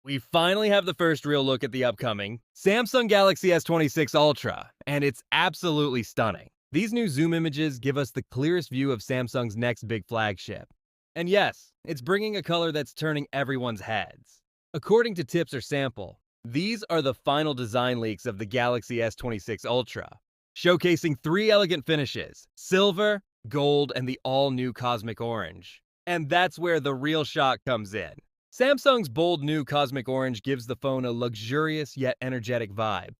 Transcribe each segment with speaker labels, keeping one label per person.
Speaker 1: We finally have the first real look at the upcoming Samsung Galaxy S26 Ultra, and it's absolutely stunning. These new zoom images give us the clearest view of Samsung's next big flagship. And yes, it's bringing a color that's turning everyone's heads. According to Tips or Sample, these are the final design leaks of the Galaxy S26 Ultra, showcasing three elegant finishes: silver, gold, and the all-new cosmic orange. And that's where the real shock comes in. Samsung's bold new cosmic orange gives the phone a luxurious yet energetic vibe,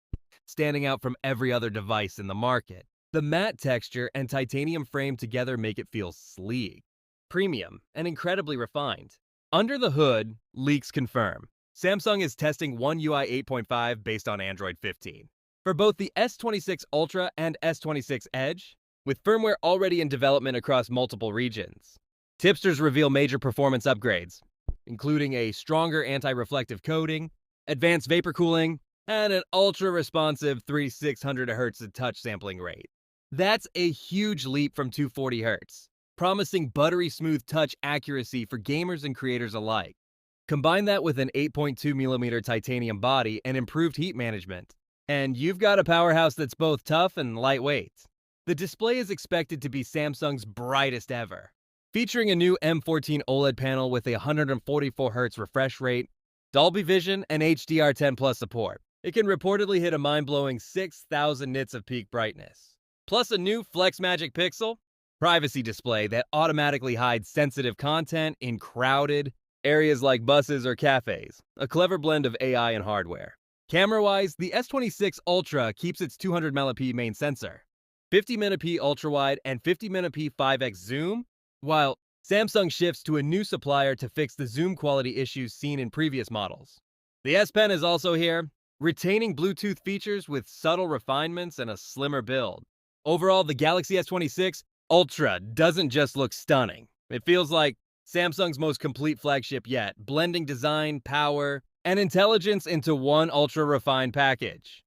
Speaker 1: standing out from every other device in the market. The matte texture and titanium frame together make it feel sleek, premium, and incredibly refined. Under the hood, leaks confirm. Samsung is testing One UI 8.5 based on Android 15 for both the S26 Ultra and S26 Edge, with firmware already in development across multiple regions. Tipsters reveal major performance upgrades, including a stronger anti-reflective coating, advanced vapor cooling, and an ultra-responsive 3600 Hz touch sampling rate. That's a huge leap from 240 Hz, promising buttery smooth touch accuracy for gamers and creators alike. Combine that with an 8.2mm titanium body and improved heat management, and you've got a powerhouse that's both tough and lightweight. The display is expected to be Samsung's brightest ever, featuring a new M14 OLED panel with a 144Hz refresh rate, Dolby Vision, and HDR10 Plus support. It can reportedly hit a mind-blowing 6,000 nits of peak brightness. Plus a new Flex Magic Pixel privacy display that automatically hides sensitive content in crowded areas like buses or cafes. A clever blend of AI and hardware. Camera-wise, the S26 Ultra keeps its 200MP main sensor, 50MP ultrawide, and 50MP 5x zoom, while Samsung shifts to a new supplier to fix the zoom quality issues seen in previous models. The S Pen is also here, retaining Bluetooth features with subtle refinements and a slimmer build. Overall, the Galaxy S26 Ultra doesn't just look stunning. It feels like Samsung's most complete flagship yet, blending design, power, and intelligence into one ultra-refined package.